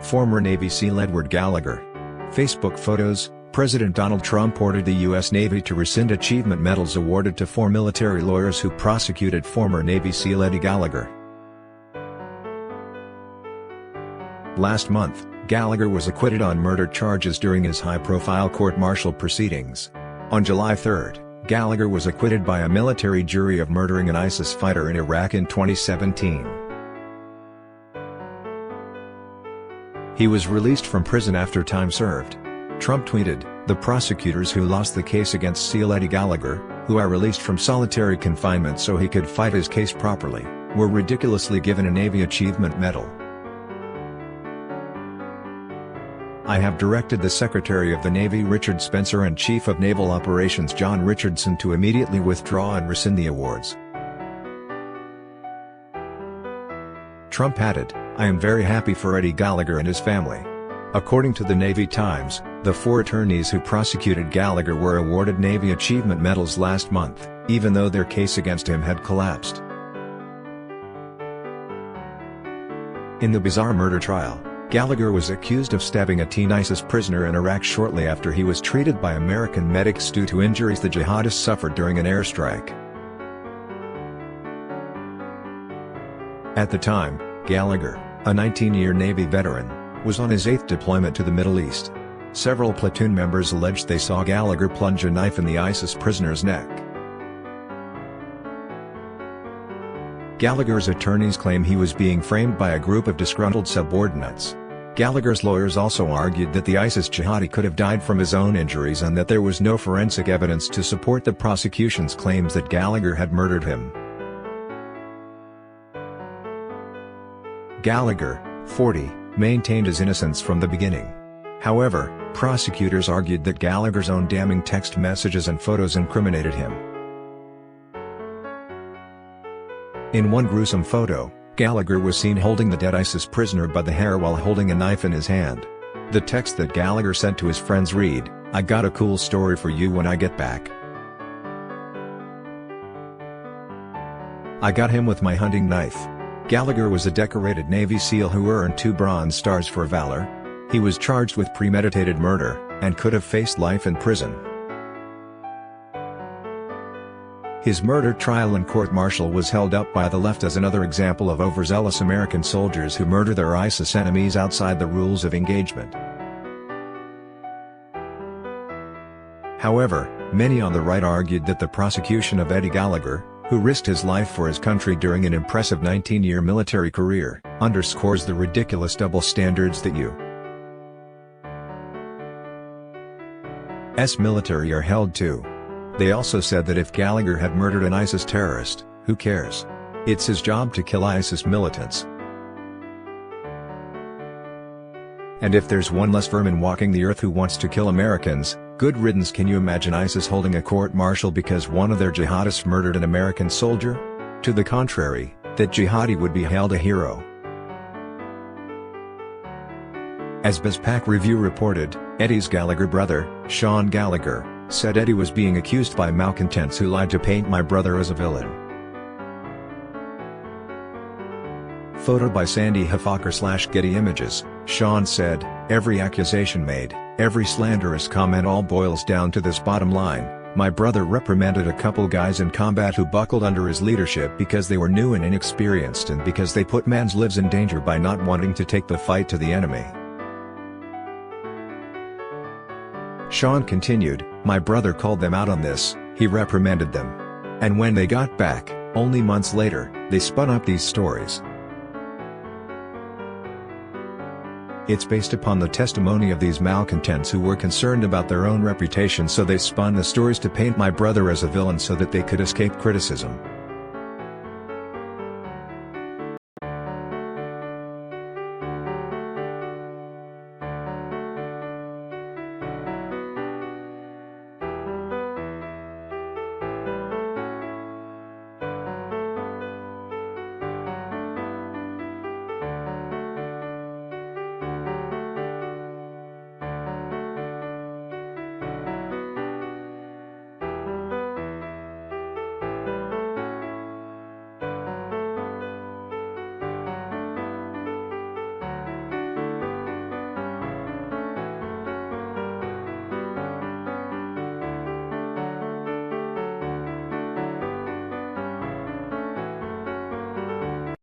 Former Navy SEAL Edward Gallagher. Facebook photos. President Donald Trump ordered the U.S. Navy to rescind achievement medals awarded to 4 military lawyers who prosecuted former Navy SEAL Eddie Gallagher. Last month, Gallagher was acquitted on murder charges during his high-profile court-martial proceedings. On July 3, Gallagher was acquitted by a military jury of murdering an ISIS fighter in Iraq in 2017. He was released from prison after time served. Trump tweeted, "The prosecutors who lost the case against SEAL Eddie Gallagher, who I released from solitary confinement so he could fight his case properly, were ridiculously given a Navy Achievement Medal. I have directed the Secretary of the Navy Richard Spencer and Chief of Naval Operations John Richardson to immediately withdraw and rescind the awards." Trump added, "I am very happy for Eddie Gallagher and his family." According to the Navy Times, the 4 attorneys who prosecuted Gallagher were awarded Navy Achievement Medals last month, even though their case against him had collapsed. In the bizarre murder trial, Gallagher was accused of stabbing a teen ISIS prisoner in Iraq shortly after he was treated by American medics due to injuries the jihadists suffered during an airstrike. At the time, Gallagher, a 19-year Navy veteran, was on his 8th deployment to the Middle East. Several platoon members alleged they saw Gallagher plunge a knife in the ISIS prisoner's neck. Gallagher's attorneys claim he was being framed by a group of disgruntled subordinates. Gallagher's lawyers also argued that the ISIS jihadi could have died from his own injuries and that there was no forensic evidence to support the prosecution's claims that Gallagher had murdered him. Gallagher, 40, maintained his innocence from the beginning. However, prosecutors argued that Gallagher's own damning text messages and photos incriminated him. In one gruesome photo, Gallagher was seen holding the dead ISIS prisoner by the hair while holding a knife in his hand. The text that Gallagher sent to his friends read, "I got a cool story for you when I get back. I got him with my hunting knife." Gallagher was a decorated Navy SEAL who earned 2 Bronze Stars for valor. He was charged with premeditated murder, and could have faced life in prison. His murder trial and court-martial was held up by the left as another example of overzealous American soldiers who murder their ISIS enemies outside the rules of engagement. However, many on the right argued that the prosecution of Eddie Gallagher, who risked his life for his country during an impressive 19-year military career, underscores the ridiculous double standards that U.S. military are held to. They also said that if Gallagher had murdered an ISIS terrorist, who cares? It's his job to kill ISIS militants. And if there's one less vermin walking the earth who wants to kill Americans, good riddance. Can you imagine ISIS holding a court-martial because one of their jihadists murdered an American soldier? To the contrary, that jihadi would be hailed a hero. As BizPac Review reported, Eddie's Gallagher brother, Sean Gallagher, said Eddie was being accused by malcontents who lied to paint my brother as a villain. Photo by Sandy Hafaker/Getty Images. Sean said, "Every accusation made, every slanderous comment all boils down to this bottom line: my brother reprimanded a couple guys in combat who buckled under his leadership because they were new and inexperienced and because they put man's lives in danger by not wanting to take the fight to the enemy." Sean continued, "My brother called them out on this, he reprimanded them. And when they got back, only months later, they spun up these stories. It's based upon the testimony of these malcontents who were concerned about their own reputation, so they spun the stories to paint my brother as a villain so that they could escape criticism."